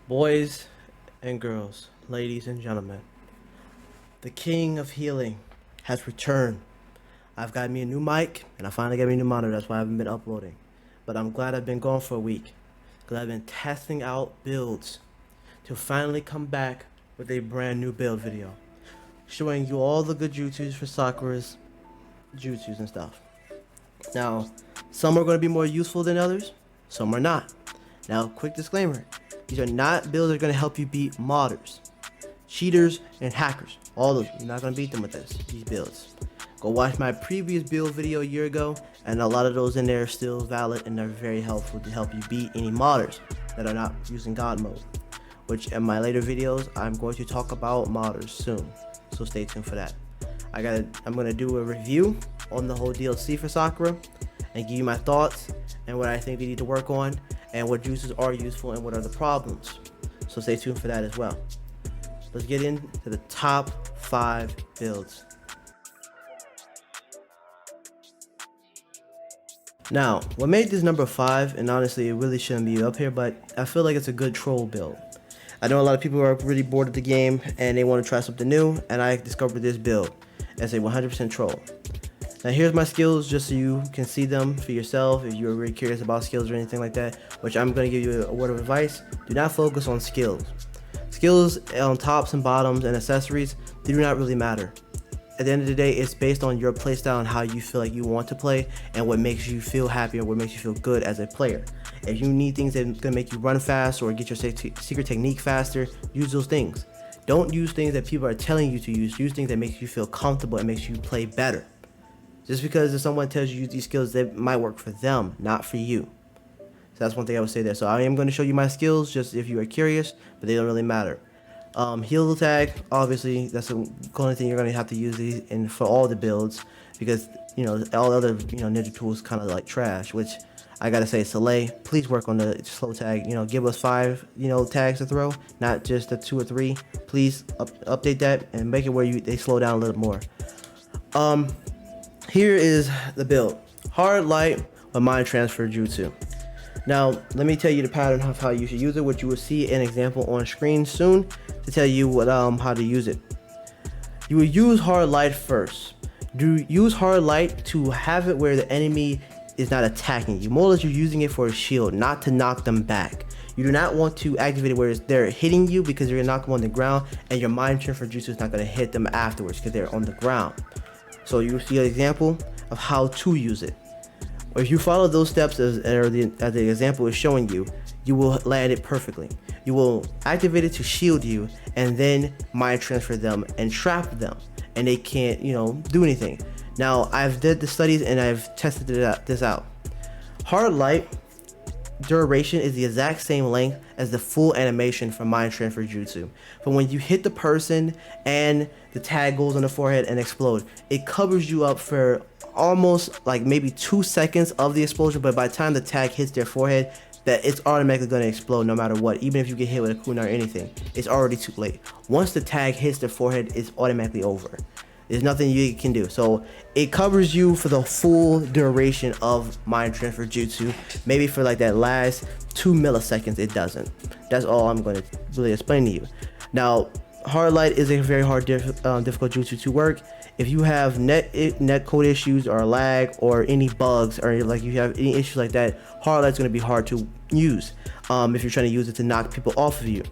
Boys and girls, ladies and gentlemen, the king of healing has returned. I've got me a new mic and I finally got me a new monitor. That's why I haven't been uploading. But I'm glad I've been gone for a week because I've been testing out builds to finally come back with a brand new build video showing you all the good jutsus for Sakura's jutsus and stuff. Now, some are going to be more useful than others, some are not. Now, quick disclaimer, these are not builds that are going to help you beat modders, cheaters, and hackers. All those, you're not going to beat them with these builds. Go watch my previous build video a year ago, and a lot of those in there are still valid and they're very helpful to help you beat any modders that are not using God mode. Which in my later videos, I'm going to talk about modders soon, so stay tuned for that. I'm gonna do a review on the whole DLC for Sakura and give you my thoughts and what I think they need to work on and what juices are useful and what are the problems. So stay tuned for that as well. Let's get into the top 5 builds. Now, what made this number 5, and honestly it really shouldn't be up here, but I feel like it's a good troll build. I know a lot of people are really bored of the game and they want to try something new, and I discovered this build as a 100% troll. Now here's my skills just so you can see them for yourself if you're really curious about skills or anything like that, which I'm going to give you a word of advice. Do not focus on skills. Skills on tops and bottoms and accessories, they do not really matter. At the end of the day, it's based on your playstyle and how you feel like you want to play and what makes you feel happy or what makes you feel good as a player. If you need things that are gonna make you run fast or get your secret technique faster, use those things. Don't use things that people are telling you to use. Use things that make you feel comfortable and makes you play better. Just because if someone tells you use these skills, they might work for them, not for you. So that's one thing I would say there. So I am going to show you my skills just if you are curious, but they don't really matter. Heal tag, obviously that's the only thing you're going to have to use these in for all the builds, because all other ninja tools kind of like trash, which I gotta say, Soleil, please work on the slow tag. Give us 5 tags to throw, not just the 2 or 3. Please update that and make it where they slow down a little more. Here is the build: hard light with mind transfer jutsu. Now let me tell you the pattern of how you should use it, which you will see an example on screen soon to tell you what how to use it. You will use hard light first. Use hard light to have it where the enemy is not attacking you. More or less you're using it for a shield, not to knock them back. You do not want to activate it where they're hitting you, because you're gonna knock them on the ground and your mind transfer jutsu is not gonna hit them afterwards because they're on the ground. So you see an example of how to use it. Or if you follow those steps as the example is showing you, you will land it perfectly. You will activate it to shield you and then mind transfer them and trap them, and they can't do anything. Now I've did the studies and I've tested this out. Hard light duration is the exact same length as the full animation for mind transfer jutsu. But when you hit the person and the tag goes on the forehead and explode, it covers you up for almost like maybe 2 seconds of the explosion, but by the time the tag hits their forehead, that it's automatically going to explode no matter what. Even if you get hit with a kunai or anything, it's already too late. Once the tag hits their forehead, it's automatically over. There's nothing you can do. So it covers you for the full duration of mind transfer jutsu. Maybe for like that last 2 milliseconds it doesn't. That's all I'm going to really explain to you. Now, hard light is a very difficult jutsu to work. If you have net code issues or lag or any bugs, or like you have any issues like that, hard light's going to be hard to use if you're trying to use it to knock people off of you.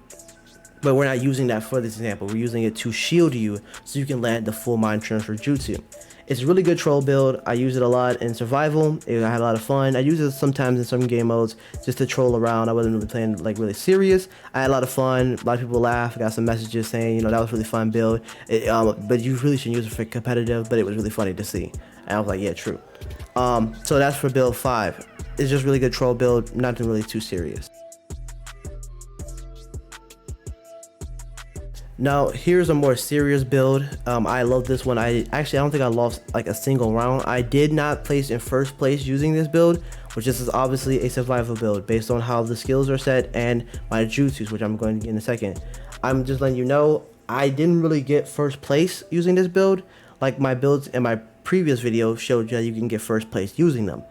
But we're not using that for this example. We're using it to shield you so you can land the full mind transfer jutsu. It's a really good troll build. I use it a lot in survival. I had a lot of fun. I use it sometimes in some game modes just to troll around. I wasn't really playing like really serious. I had a lot of fun. A lot of people laughed. I got some messages saying, that was a really fun build. But you really shouldn't use it for competitive, but it was really funny to see. And I was like, yeah, true. So that's for build 5. It's just really good troll build, nothing really too serious. Now here's a more serious build. I love this one. I don't think I lost like a single round. I did not place in first place using this build, which is obviously a survival build based on how the skills are set and my jutsus, which I'm going to get in a second. I'm just letting you know I didn't really get first place using this build. Like my builds in my previous video showed you can get first place using them.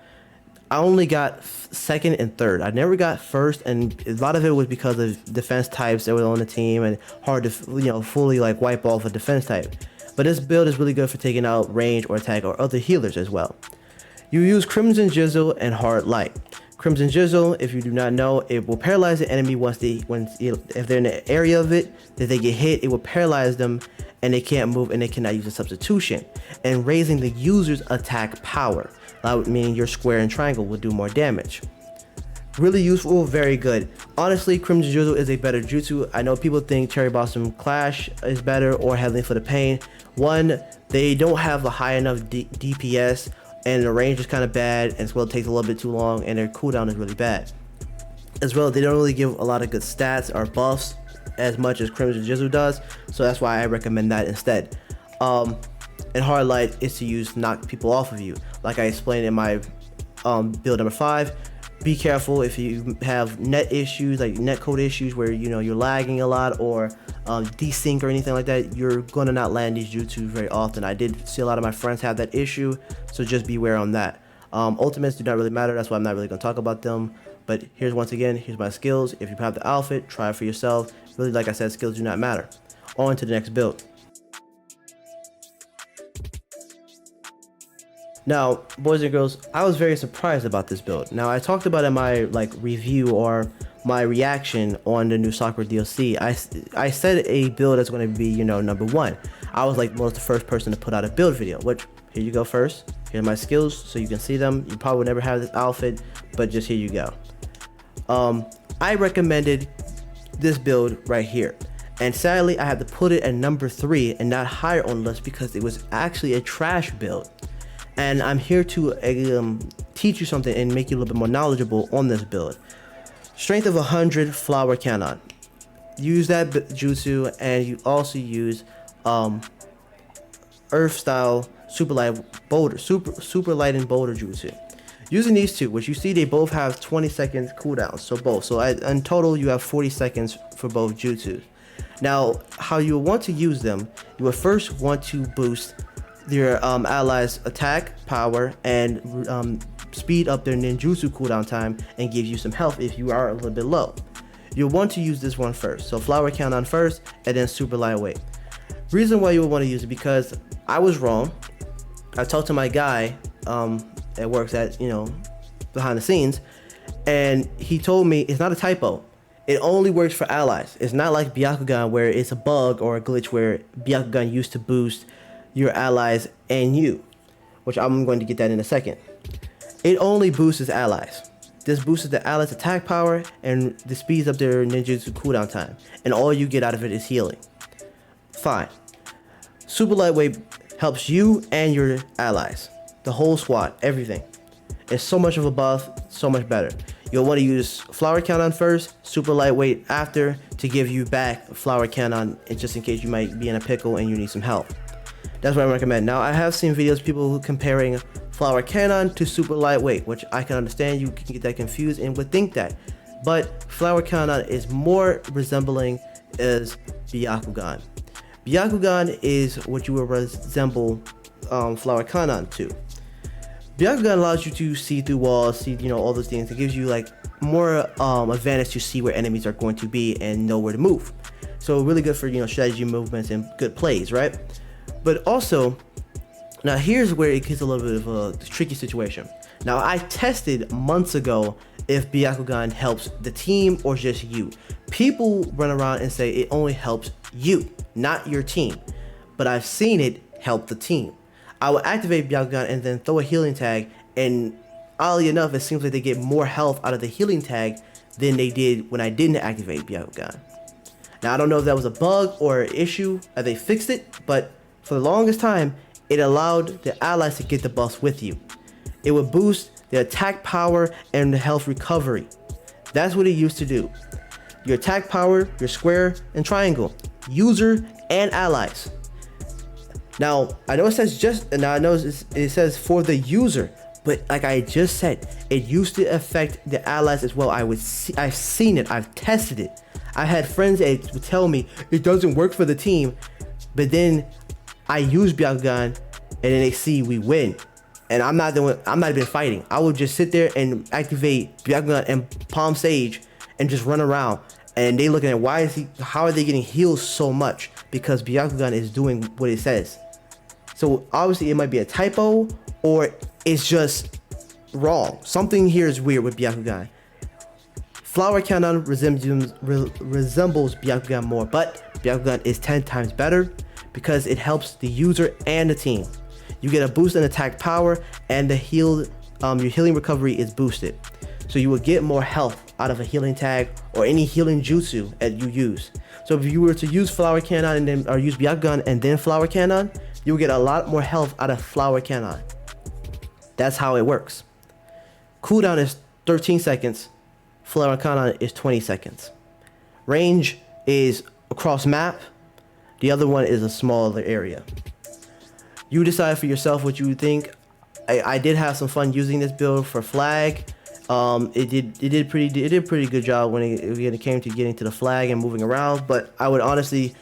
I only got second and third. I never got first, and a lot of it was because of defense types that were on the team and hard to fully like wipe off a defense type. But this build is really good for taking out range or attack or other healers as well. You use Crimson Jizzle and Hard Light. Crimson Jizzle, if you do not know, it will paralyze the enemy if they're in the area of it, that they get hit, it will paralyze them and they can't move and they cannot use a substitution. And raising the user's attack power, meaning your square and triangle will do more damage. Really useful, very good. Honestly, Crimson Jizzle is a better jutsu. I know people think Cherry Blossom Clash is better or Heavenly for the Pain. One, they don't have a high enough DPS, and the range is kind of bad, and as well it takes a little bit too long, and their cooldown is really bad. As well, they don't really give a lot of good stats or buffs as much as Crimson Jizzle does, so that's why I recommend that instead. And Hard Light is to use knock people off of you. Like I explained in my build number 5, be careful if you have net issues, like netcode issues where you're lagging a lot or desync or anything like that. You're gonna not land these jutsus very often. I did see a lot of my friends have that issue, so just beware on that. Ultimates do not really matter, that's why I'm not really gonna talk about them. But here's my skills. If you have the outfit, try it for yourself. Really, like I said, skills do not matter. On to the next build. Now, boys and girls, I was very surprised about this build. Now, I talked about in my review or my reaction on the new Sakura DLC. I said a build that's going to be number 1. I was most the first person to put out a build video. Which, here you go first. Here's my skills so you can see them. You probably would never have this outfit, but just here you go. I recommended this build right here, and sadly I had to put it at number 3 and not higher on the list because it was actually a trash build. And I'm here to teach you something and make you a little bit more knowledgeable on this build. Strength of 100 Flower Cannon. Use that jutsu, and you also use Earth Style Super Light Boulder, Super Light and Boulder jutsu. Using these two, which you see they both have 20 seconds cooldowns, so both. So in total you have 40 seconds for both jutsus. Now, how you want to use them, you will first want to boost your allies' attack power and speed up their ninjutsu cooldown time and give you some health if you are a little bit low. You'll want to use this one first. So Flower Cannon first and then Super Lightweight. Reason why you would want to use it, because I was wrong. I talked to my guy that works at behind the scenes, and he told me it's not a typo. It only works for allies. It's not like Byakugan where it's a bug or a glitch where Byakugan used to boost your allies and you, which I'm going to get that in a second. It only boosts allies. This boosts the allies' attack power and this speeds up their ninjutsu cooldown time, and all you get out of it is healing. Fine. Super Lightweight helps you and your allies, the whole squad, everything. It's so much of a buff, so much better. You'll want to use Flower Cannon first, Super Lightweight after, to give you back Flower Cannon, just in case you might be in a pickle and you need some help. That's what I recommend. Now, I have seen videos people comparing Flower Cannon to Super Lightweight, which I can understand you can get that confused and would think that. But Flower Cannon is more resembling as Byakugan. Byakugan is what you would resemble Flower Cannon to. Byakugan allows you to see through walls, see all those things. It gives you more advantage to see where enemies are going to be and know where to move. So really good for strategy movements and good plays, right? But also, now here's where it gets a little bit of a tricky situation. Now, I tested months ago if Byakugan helps the team or just you. People run around and say it only helps you, not your team. But I've seen it help the team. I will activate Byakugan and then throw a healing tag, and oddly enough, it seems like they get more health out of the healing tag than they did when I didn't activate Byakugan. Now, I don't know if that was a bug or an issue, or they fixed it, but for the longest time, it allowed the allies to get the buffs with you. It would boost the attack power and the health recovery. That's what it used to do. Your attack power, your square and triangle, user and allies. Now, I know it says it says for the user, but like I just said, it used to affect the allies as well. I've seen it, I've tested it. I had friends that would tell me it doesn't work for the team, but then I use Byakugan and then they see we win. and I'm not even fighting. I would just sit there and activate Byakugan and Palm Sage and just run around. And they looking at how are they getting healed so much? Because Byakugan is doing what it says. So obviously it might be a typo, or it's just wrong. Something here is weird with Byakugan. Flower Cannon resembles Byakugan more, but Byakugan is 10 times better because it helps the user and the team. You get a boost in attack power, and your healing recovery is boosted. So you will get more health out of a healing tag or any healing jutsu that you use. So if you were to use Flower Cannon or use Byakugan and then Flower Cannon, you will get a lot more health out of Flower Cannon. That's how it works. Cooldown is 13 seconds. Flower Cannon is 20 seconds. Range is across map. The other one is a smaller area. You decide for yourself what you think. I did have some fun using this build for flag. It did pretty good job when it came to getting to the flag and moving around. But I would honestly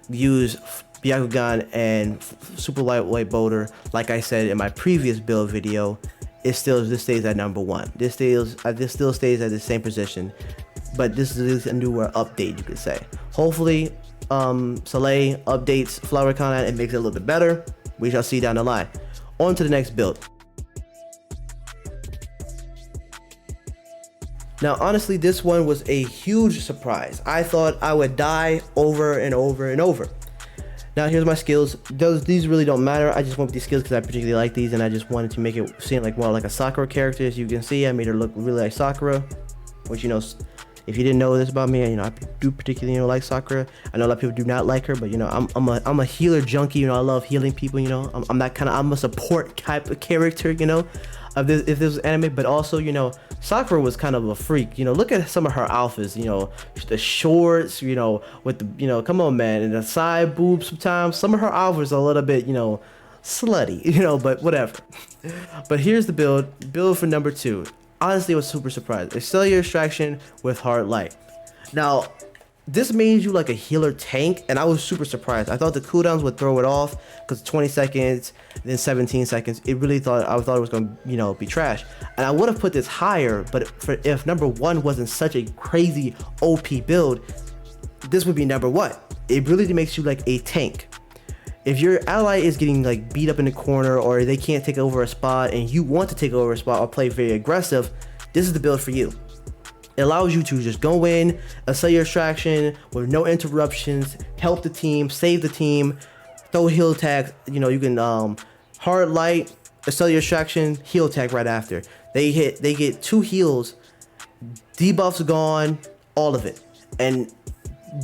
use Byakugan and super lightweight boulder. Like I said in my previous build video, this stays at number 1. This still stays at the same position. But this is a newer update, you could say. Hopefully, Soleil updates Flower Cannon and makes it a little bit better. We shall see down the line. On to the next build. Now, honestly, this one was a huge surprise. I thought I would die over and over and over. Now, here's my skills. These really don't matter. I just went with these skills because I particularly like these, and I just wanted to make it seem like more like a Sakura character. As you can see, I made her look really like Sakura, which, you know, if you didn't know this about me, you know, I do particularly, you know, like Sakura. I know a lot of people do not like her, but, you know, I'm a healer junkie. You know, I love healing people. You know, I'm a support type of character. You know, if this was anime, but also, you know, Sakura was kind of a freak. You know, look at some of her outfits. You know, the shorts. You know, with the, you know, come on, man, and the side boobs. Sometimes some of her outfits are a little bit, you know, slutty. You know, but whatever. But here's the build for number 2. Honestly, I was super surprised. It's cellular extraction with hard light. Now, this made you like a healer tank, and I was super surprised. I thought the cooldowns would throw it off because 20 seconds, then 17 seconds. I thought it was going to, you know, be trash. And I would have put this higher, but if number 1 wasn't such a crazy OP build, this would be number 1. It really makes you like a tank. If your ally is getting like beat up in the corner, or they can't take over a spot and you want to take over a spot or play very aggressive, this is the build for you. It allows you to just go in, a cellular extraction with no interruptions, help the team, save the team, throw heal tags. You know, you can hard light, a cellular extraction, heal tag right after. They get 2 heals, debuffs gone, all of it, and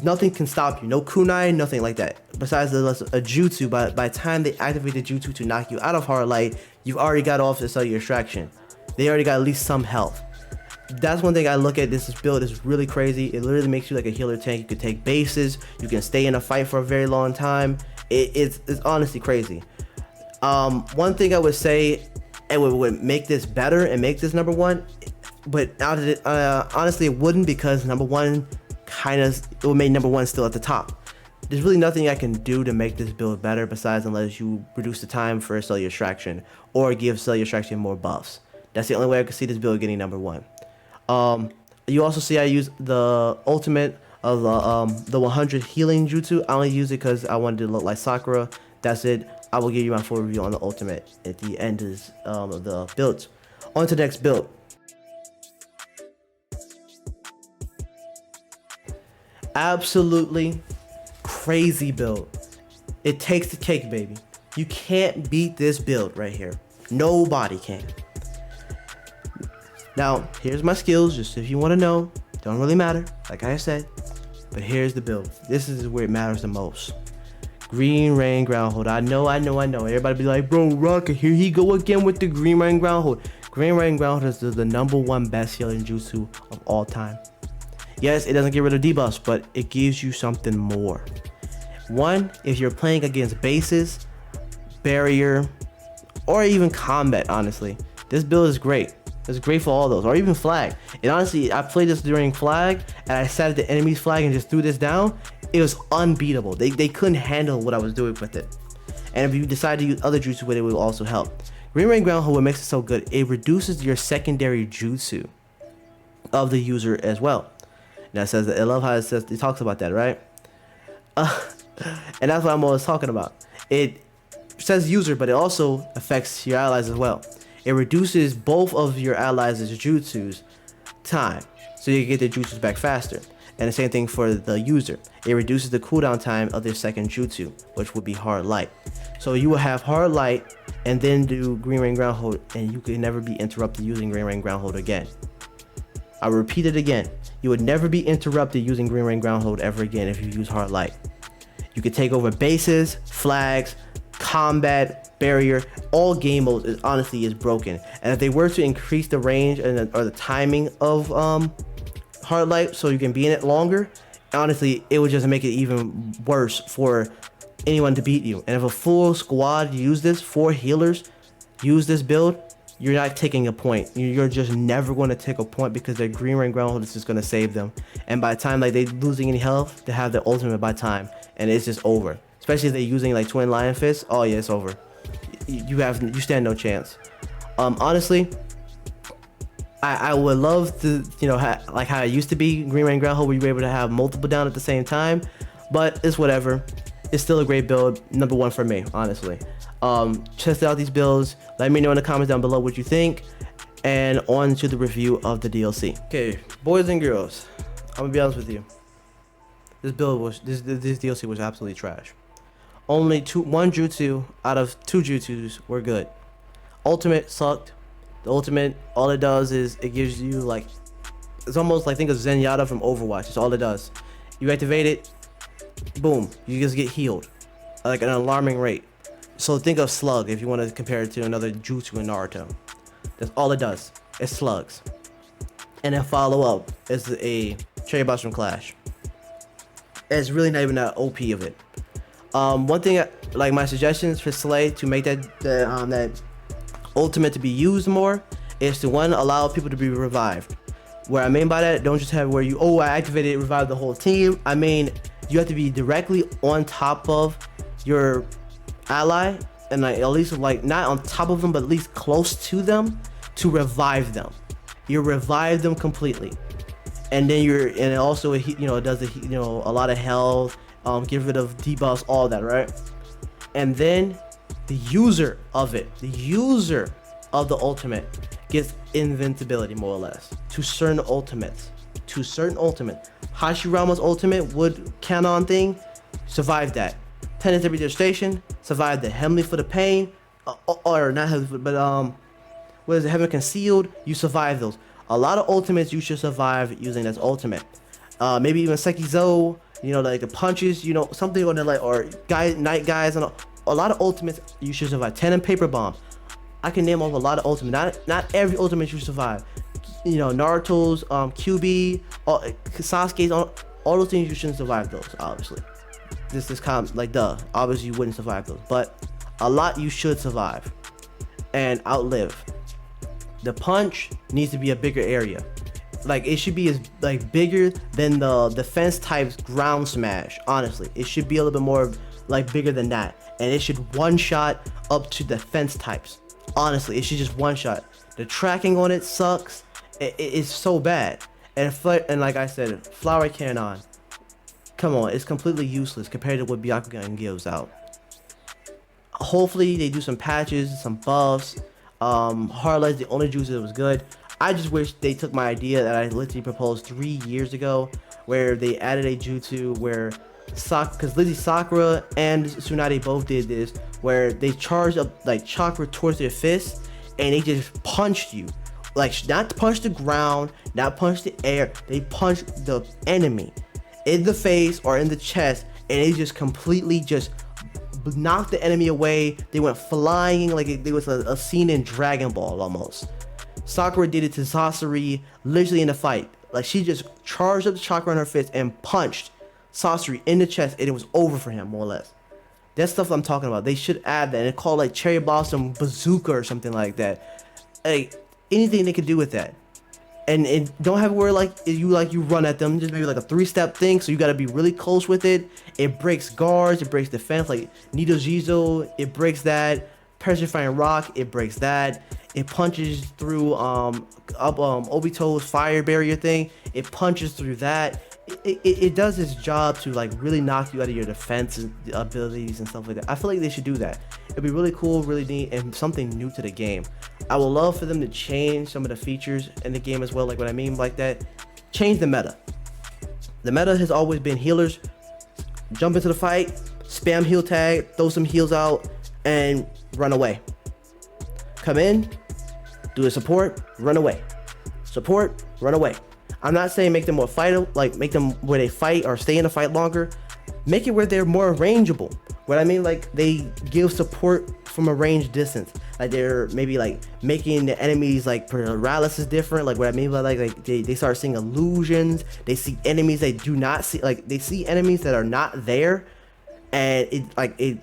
nothing can stop you. No kunai, nothing like that. Besides a jutsu, by the time they activate the jutsu to knock you out of hard light, you've already got off the cellular extraction. They already got at least some health. That's one thing I look at. This build is really crazy. It literally makes you like a healer tank. You can take bases. You can stay in a fight for a very long time. It's honestly crazy. One thing I would say, it would make this better and make this number 1, but honestly it wouldn't, because number 1 it would make number 1 still at the top. There's really nothing I can do to make this build better besides unless you reduce the time for cellular extraction or give cellular extraction more buffs. That's the only way I could see this build getting number 1. You also see I use the ultimate of the 100 healing jutsu. I only use it because I wanted to look like Sakura. That's it. I will give you my full review on the ultimate at the end of the builds. On to the next build. Absolutely crazy build. It takes the cake, baby. You can't beat this build right here. Nobody can. Now, here's my skills, just if you want to know. Don't really matter, like I said. But here's the build. This is where it matters the most. Green Rain Ground Hold. I know. Everybody be like, bro, Rockiet, here he go again with the Green Rain Ground Hold. Green Rain Ground Hold is the number 1 best healing jutsu of all time. Yes, it doesn't get rid of debuffs, but it gives you something more. 1, if you're playing against bases, barrier, or even combat, honestly, this build is great. It's great for all those, or even flag. And honestly, I played this during flag, and I sat at the enemy's flag and just threw this down. It was unbeatable. They couldn't handle what I was doing with it. And if you decide to use other jutsu with it, will also help. Green Rain Ground Hold, what makes it so good, it reduces your secondary jutsu of the user as well. And that says, I love how it talks about that, right? And that's what I'm always talking about. It says user, but it also affects your allies as well. It reduces both of your allies' jutsu's time, so you can get their jutsus back faster. And the same thing for the user. It reduces the cooldown time of their second jutsu, which would be hard light. So you will have hard light and then do Green Rain Ground Hold, and you can never be interrupted using Green Rain Ground Hold again. I'll repeat it again. You would never be interrupted using Green Rain Ground Hold ever again if you use hard light. You can take over bases, flags, combat, barrier. All game modes honestly is broken. And if they were to increase the range or the timing of hard light so you can be in it longer, honestly it would just make it even worse for anyone to beat you. And if a full squad use this, 4 healers use this build, you're not taking a point. You're just never going to take a point because their Green Rain Ground Hold is just going to save them. And by the time like they losing any health, they have their ultimate by time, and it's just over. Especially if they're using like Twin Lion Fist. Oh yeah, it's over. You stand no chance. Honestly, I would love to, you know, like how it used to be Green Rain Ground Hold, where you were able to have multiple down at the same time, but it's whatever. It's still a great build, number 1 for me, honestly. Test out these builds. Let me know in the comments down below what you think, and on to the review of the DLC. Okay, boys and girls, I'm gonna be honest with you. This DLC was absolutely trash. Only one jutsu out of 2 jutsus were good. Ultimate sucked. The ultimate, all it does is it gives you like, it's almost like think of Zenyatta from Overwatch. That's all it does. You activate it, boom, you just get healed, like an alarming rate. So think of Slug if you want to compare it to another jutsu in Naruto. That's all it does. It's slugs. And then follow up is a Cherry Blossom Clash. It's really not even that OP of it. One thing, like my suggestions for Slay to make that ultimate to be used more is to, 1, allow people to be revived. Where I mean by that, don't just have where you, oh, I activated it, revive the whole team. I mean, you have to be directly on top of your ally, and like at least like not on top of them, but at least close to them to revive them. You revive them completely, and then and it also, you know, it does a lot of health, get rid of debuffs, all that, right? And then the user of the ultimate gets invincibility, more or less, to certain ultimates. Hashirama's ultimate wood cannon thing, survived that. Penitentiary Devastation, survived the Heavenly Foot of Pain, or not Heavenly Foot, but what is it, Heaven Concealed, you survive those. A lot of ultimates you should survive using this ultimate. Maybe even Sekizo, you know, like the punches, you know, something on the like, or night guys, and a lot of ultimates you should survive. 10 and Paper Bomb. I can name off a lot of ultimates. Not every ultimate you survive. You know, Naruto's, QB, Sasuke's, all those things you shouldn't survive those, obviously. This is kind of like, duh, obviously you wouldn't survive those, but a lot you should survive and outlive. The punch needs to be a bigger area. Like, it should be as like bigger than the defense type's ground smash. Honestly, it should be a little bit more like bigger than that, and it should one shot up to defense types. Honestly, it should just one shot. The tracking on it sucks. It's so bad. And like I said, Flower Cannon, come on, it's completely useless compared to what Byakugan gives out. Hopefully they do some patches, some buffs. Hardlight's the only juice that was good. I just wish they took my idea that I literally proposed 3 years ago, where they added a jutsu where because literally Sakura and Tsunade both did this, where they charged up like chakra towards their fist and they just punched you. Like, not punch the ground, not punch the air, they punched the enemy in the face or in the chest, and they just completely just knocked the enemy away. They went flying like it was a scene in Dragon Ball almost. Sakura did it to Sasori literally in the fight. Like, she just charged up the chakra in her fist and punched Sasori in the chest, and it was over for him, more or less. That's stuff I'm talking about. They should add that and call like Cherry Blossom Bazooka or something like that. Like, anything they could do with that. And don't have where like you run at them, just maybe like a 3-step thing, so you got to be really close with it. It breaks guards, it breaks defense, like Nido Jizo, it breaks that. Petrifying Rock, it breaks that. It punches through Obito's fire barrier thing. It punches through that. It does its job to like really knock you out of your defense abilities and stuff like that. I feel like they should do that. It'd be really cool, really neat, and something new to the game. I would love for them to change some of the features in the game as well. Like what I mean like that, change the meta. The meta has always been healers jump into the fight, spam heal tag, throw some heals out, and run away. Come in, do a support, run away. Support, run away. I'm not saying make them more fight, like make them where they fight or stay in the fight longer. Make it where they're more rangeable. What I mean, like they give support from a range distance. Like they're maybe like making the enemies like paralysis different. Like what I mean by like they start seeing illusions. They see enemies they do not see. Like they see enemies that are not there, and it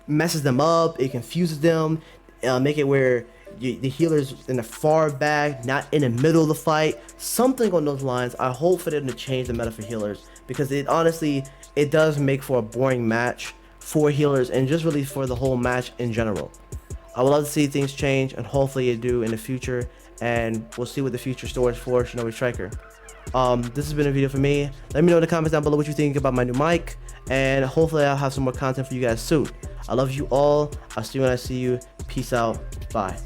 messes them up. It confuses them. Make it where the healer's in the far back, not in the middle of the fight. Something on those lines. I hope for them to change the meta for healers, because it honestly it does make for a boring match for healers and just really for the whole match in general. I would love to see things change, and hopefully it do in the future, and we'll see what the future stores for Shinobi Striker. This has been a video for me. Let me know in the comments down below what you think about my new mic, and hopefully I'll have some more content for you guys soon. I love you all. I'll see you when I see you. Peace out. Bye.